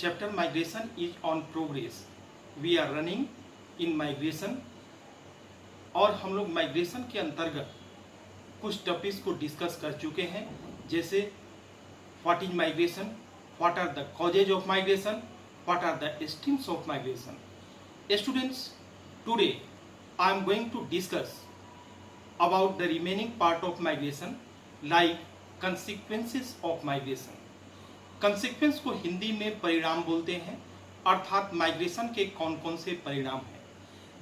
chapter migration is on progress. We are running in migration और हम लोग migration के अंतर्गत कुछ टॉपिक्स को डिस्कस कर चुके हैं, जैसे what is migration, what are the causes of migration, what are the streams of migration. Students, today I am going to discuss about the remaining part of migration like consequences of migration. consequence को हिंदी में परिणाम बोलते हैं, अर्थात migration के कौन कौन से परिणाम हैं.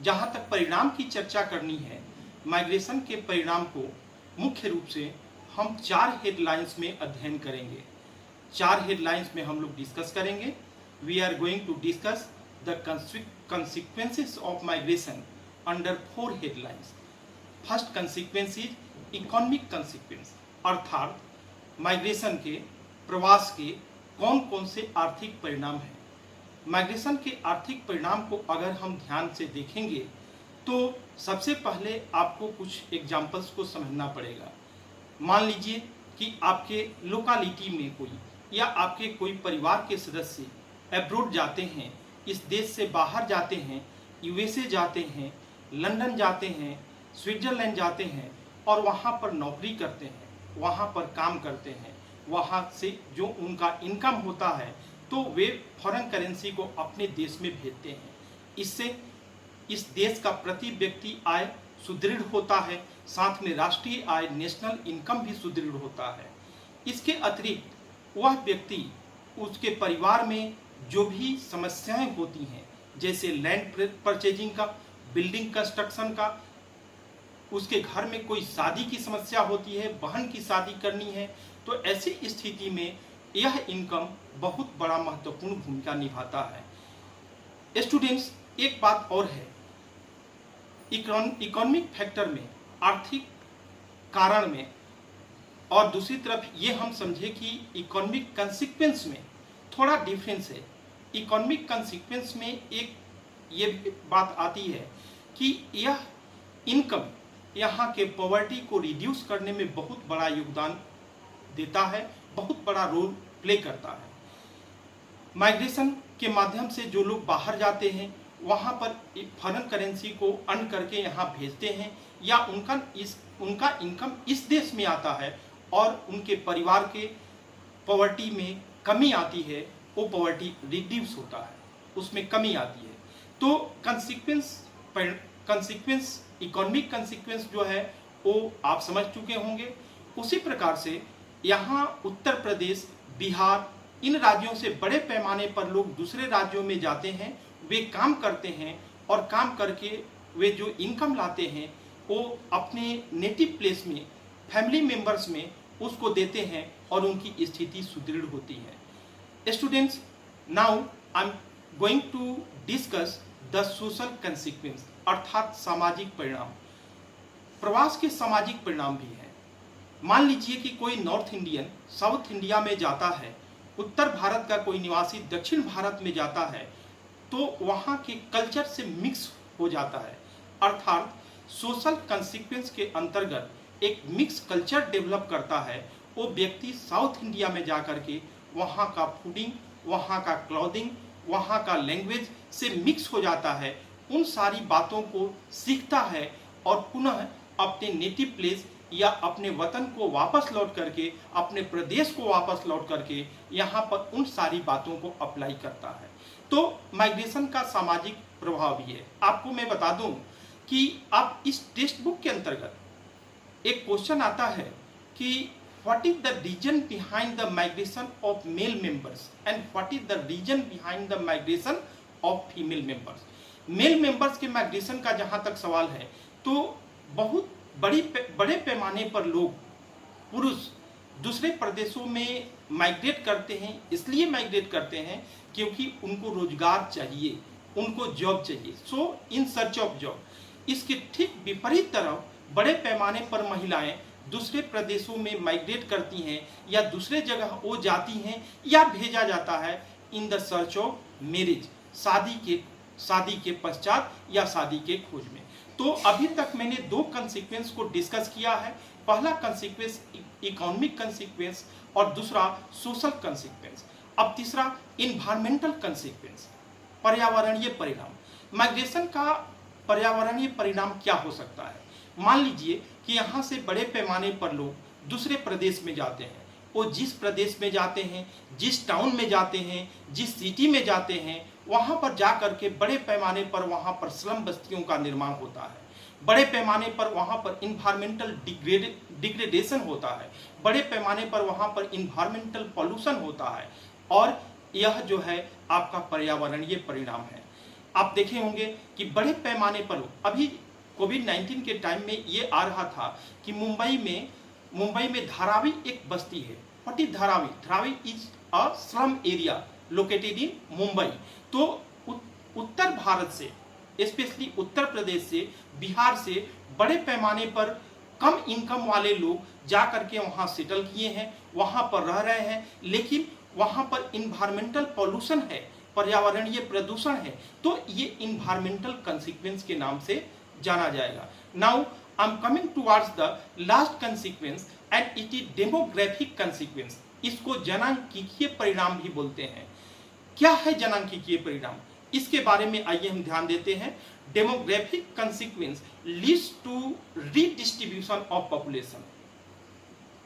जहाँ तक परिणाम की चर्चा करनी है, माइग्रेशन के परिणाम को मुख्य रूप से हम 4 हेडलाइंस में अध्ययन करेंगे. 4 हेडलाइंस में हम लोग डिस्कस करेंगे. We are going to discuss the consequences of migration under 4 headlines. First consequence is economic consequence, अर्थात माइग्रेशन के, प्रवास के कौन कौन से आर्थिक परिणाम हैं. माइग्रेशन के आर्थिक परिणाम को अगर हम ध्यान से देखेंगे तो सबसे पहले आपको कुछ एग्जाम्पल्स को समझना पड़ेगा. मान लीजिए कि आपके लोकालिटी में कोई या आपके कोई परिवार के सदस्य अब्रोड जाते हैं, इस देश से बाहर जाते हैं, यूएसए जाते हैं, लंदन जाते हैं, स्विट्जरलैंड जाते हैं और वहाँ पर नौकरी करते हैं, वहाँ पर काम करते हैं. वहाँ से जो उनका इनकम होता है तो वे फॉरेन करेंसी को अपने देश में भेजते हैं. इससे इस देश का प्रति व्यक्ति आय सुदृढ़ होता है, साथ में राष्ट्रीय आय, नेशनल इनकम भी सुदृढ़ होता है. इसके अतिरिक्त वह व्यक्ति, उसके परिवार में जो भी समस्याएं होती हैं, जैसे लैंड परचेजिंग का, बिल्डिंग कंस्ट्रक्शन का, उसके घर में कोई शादी की समस्या होती है, बहन की शादी करनी है, तो ऐसी स्थिति में यह इनकम बहुत बड़ा महत्वपूर्ण भूमिका निभाता है. स्टूडेंट्स, एक बात और है, इकोनॉमिक फैक्टर में, आर्थिक कारण में, और दूसरी तरफ ये हम समझे कि इकोनॉमिक कंसिक्वेंस में थोड़ा डिफरेंस है. इकोनॉमिक कंसिक्वेंस में एक ये बात आती है कि यह इनकम यहाँ के पॉवर्टी को रिड्यूस करने में बहुत बड़ा योगदान देता है, बहुत बड़ा रोल प्ले करता है. माइग्रेशन के माध्यम से जो लोग बाहर जाते हैं, वहाँ पर फॉरेन करेंसी को अर्न करके यहाँ भेजते हैं, या उनका इनकम इस देश में आता है और उनके परिवार के पॉवर्टी में कमी आती है, वो पॉवर्टी रिड्यूस होता है, उसमें कमी आती है. तो कंसिक्वेंस इकोनॉमिक कंसिक्वेंस जो है वो आप समझ चुके होंगे. उसी प्रकार से यहाँ उत्तर प्रदेश, बिहार, इन राज्यों से बड़े पैमाने पर लोग दूसरे राज्यों में जाते हैं, वे काम करते हैं और काम करके वे जो इनकम लाते हैं वो अपने नेटिव प्लेस में, फैमिली मेंबर्स में उसको देते हैं और उनकी स्थिति सुदृढ़ होती है. Students, now I am going to discuss the social consequence, अर्थात सामाजिक परिणाम. प्रवास के सामाजिक परिणाम भी हैं. मान लीजिए कि कोई नॉर्थ इंडियन साउथ इंडिया में जाता है, उत्तर भारत का कोई निवासी दक्षिण भारत में जाता है, तो वहाँ के कल्चर से मिक्स हो जाता है. अर्थात सोशल कंसिक्वेंस के अंतर्गत एक मिक्स कल्चर डेवलप करता है. वो व्यक्ति साउथ इंडिया में जा कर के वहाँ का फूडिंग, वहाँ का क्लॉथिंग, वहाँ का लैंग्वेज से मिक्स हो जाता है, उन सारी बातों को सीखता है और पुनः अपने नेटिव प्लेस या अपने वतन को वापस लौट करके, अपने प्रदेश को वापस लौट करके यहाँ पर उन सारी बातों को अप्लाई करता है. तो माइग्रेशन का सामाजिक प्रभाव भी है. आपको मैं बता दूं कि आप इस टेक्स्ट बुक के अंतर्गत एक क्वेश्चन आता है कि what is the reason behind the migration of male members and what is the reason behind the migration of female members. Male members के माइग्रेशन का जहाँ तक सवाल है तो बहुत बड़े पैमाने पर लोग, पुरुष दूसरे प्रदेशों में माइग्रेट करते हैं. इसलिए माइग्रेट करते हैं क्योंकि उनको रोजगार चाहिए, उनको जॉब चाहिए, सो इन सर्च ऑफ जॉब. इसके ठीक विपरीत तरफ बड़े पैमाने पर महिलाएं दूसरे प्रदेशों में माइग्रेट करती हैं या दूसरे जगह वो जाती हैं या भेजा जाता है इन द सर्च ऑफ मैरिज, शादी के पश्चात या शादी के खोज में. तो अभी तक मैंने 2 कंसिक्वेंस को डिस्कस किया है. पहला कंसिक्वेंस इकोनॉमिक कंसिक्वेंस और दूसरा सोशल कंसिक्वेंस. अब तीसरा इन्वायरमेंटल कंसिक्वेंस, पर्यावरणीय परिणाम। माइग्रेशन का पर्यावरणीय परिणाम क्या हो सकता है? मान लीजिए कि यहाँ से बड़े पैमाने पर लोग दूसरे प्रदेश में जाते हैं। वो जिस प्रदेश में जाते हैं, जिस टाउन में जाते हैं, जिस सिटी में जाते हैं, वहाँ पर जा करके बड़े पैमाने पर वहाँ पर स्लम बस्तियों का निर्माण होता है। बड़े पैमाने पर वहाँ पर इन्वायरमेंटल डिग्रेडेशन होता है। बड़े पैमाने पर वहाँ पर इन्वायरमेंटल पॉल्यूशन होता है। और यह जो है आपका पर्यावरणीय परिणाम है। आप देखे होंगे कि बड़े पैमाने पर अभी कोविड-19 के टाइम में ये आ रहा था कि मुंबई में धारावी एक बस्ती है। What is Dharavi? Dharavi is a slum area located in Mumbai. तो उत्तर भारत से, स्पेशली उत्तर प्रदेश से, बिहार से बड़े पैमाने पर कम इनकम वाले लोग जा करके वहाँ सेटल किए हैं, वहाँ पर रह रहे हैं। लेकिन वहाँ पर इन्वायरमेंटल पॉल्यूशन है, पर्यावरणीय प्रदूषण है। तो ये इन्वायरमेंटल कंसिक्वेंस के नाम से जाना जाएगा। Now I am coming towards the last consequence and it is demographic consequence. इसको जनांकीय परिणाम भी बोलते हैं। क्या है जनांकीय परिणाम? इसके बारे में आइए हम ध्यान देते हैं। Demographic consequence leads to redistribution of population.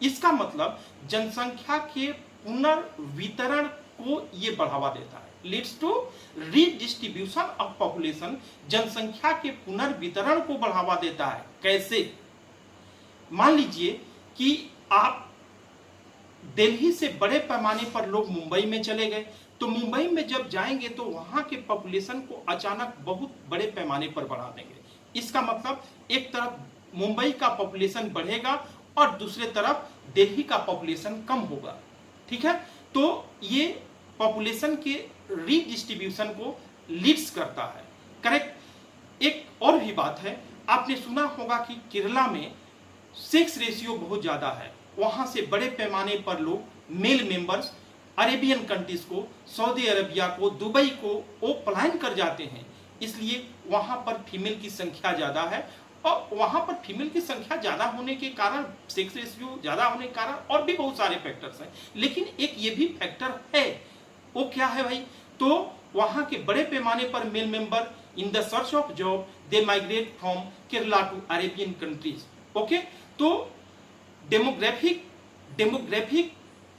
इसका मतलब जनसंख्या के पुनर्वितरण को ये बढ़ावा देता है। Leads to redistribution of population, जनसंख्या के पुनर्वितरण को बढ़ावा देता है। कैसे? मान लीजिए कि आप दिल्ली से बड़े पैमाने पर लोग मुंबई में चले गए, तो मुंबई में जब जाएंगे तो वहां के पॉपुलेशन को अचानक बहुत बड़े पैमाने पर बढ़ा देंगे। इसका मतलब एक तरफ मुंबई का पॉपुलेशन बढ़ेगा और दूसरे तरफ दिल्ली का पॉपुलेशन कम होगा। ठीक है, तो ये पॉपुलेशन के रीडिस्ट्रीब्यूशन को लीड्स करता है। करेक्ट। एक और भी बात है, आपने सुना होगा कि केरला में सेक्स रेशियो बहुत ज्यादा है। वहां से बड़े पैमाने पर लोग मेल मेंबर्स अरेबियन कंट्रीज को, सऊदी अरबिया को, दुबई को वो पलायन कर जाते हैं। इसलिए वहां पर फीमेल की संख्या ज्यादा है। और वहां पर फीमेल की संख्या ज्यादा होने के कारण, सेक्स रेशियो ज्यादा होने के कारण और भी बहुत सारे फैक्टर्स हैं। लेकिन एक ये भी फैक्टर है। वो क्या है भाई? तो वहां के बड़े पैमाने पर male member in the search of job they migrate from Kerala to Arabian countries. Okay, तो demographic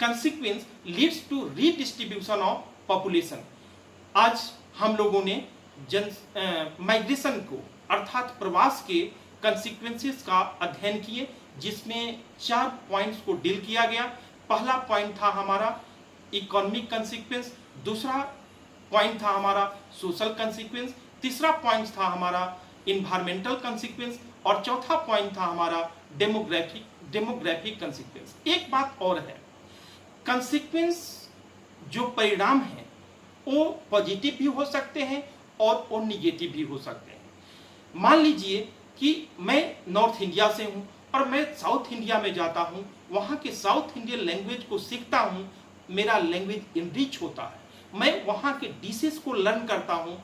consequence leads to redistribution of population. आज हम लोगों ने माइग्रेशन को अर्थात प्रवास के कंसिक्वेंसेस का अध्ययन किए, जिसमें 4 पॉइंट्स को डील किया गया। पहला पॉइंट था हमारा इकोनॉमिक कंसिक्वेंस, दूसरा पॉइंट था हमारा सोशल कंसिक्वेंस, तीसरा पॉइंट था हमारा इन्वायरमेंटल कंसिक्वेंस और चौथा पॉइंट था हमारा डेमोग्राफिक कंसिक्वेंस। एक बात और है, कंसिक्वेंस जो परिणाम है वो पॉजिटिव भी हो सकते हैं और वो निगेटिव भी हो सकते हैं। मान लीजिए कि मैं नॉर्थ इंडिया से हूं और मैं साउथ इंडिया में जाता हूं, वहां के साउथ इंडियन लैंग्वेज को सीखता हूं, मेरा लैंग्वेज इनरिच होता है, मैं वहां के डिशेस को लर्न करता हूं,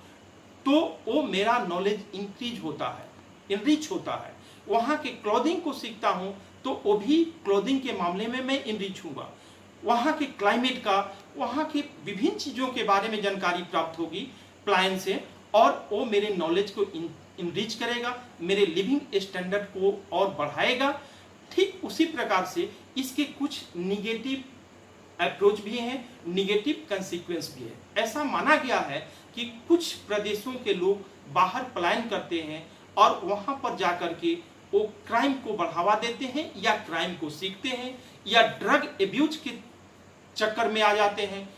तो वो मेरा नॉलेज इंक्रीज होता है, इनरिच होता है। वहां के क्लोथिंग को सीखता हूं तो वो भी क्लोथिंग के मामले में मैं इनरिच हूँगा। वहां के क्लाइमेट का, वहां के विभिन्न चीजों के बारे में जानकारी प्राप्त होगी प्लान से, और वो मेरे नॉलेज को इनरिच करेगा, मेरे लिविंग स्टैंडर्ड को और बढ़ाएगा। ठीक उसी प्रकार से इसके कुछ निगेटिव अप्रोच भी हैं, निगेटिव कंसिक्वेंस भी है। ऐसा माना गया है कि कुछ प्रदेशों के लोग बाहर पलायन करते हैं और वहां पर जाकर के वो क्राइम को बढ़ावा देते हैं या क्राइम को सीखते हैं या ड्रग एब्यूज के चक्कर में आ जाते हैं,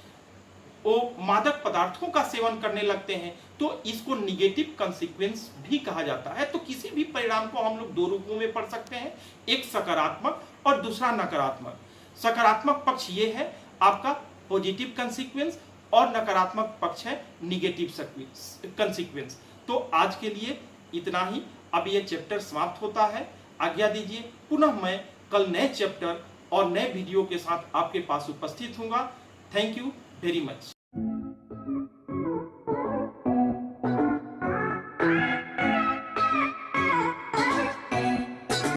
वो मादक पदार्थों का सेवन करने लगते हैं। तो इसको निगेटिव कंसिक्वेंस भी कहा जाता है। तो किसी भी परिणाम को हम लोग दो रूपों में पढ़ सकते हैं, एक सकारात्मक और दूसरा नकारात्मक। सकारात्मक पक्ष ये है आपका पॉजिटिव कंसिक्वेंस और नकारात्मक पक्ष है निगेटिव कंसिक्वेंस। तो आज के लिए इतना ही। अब यह चैप्टर समाप्त होता है, आज्ञा दीजिए। पुनः मैं कल नए चैप्टर और नए वीडियो के साथ आपके पास उपस्थित होऊंगा। Thank you very much.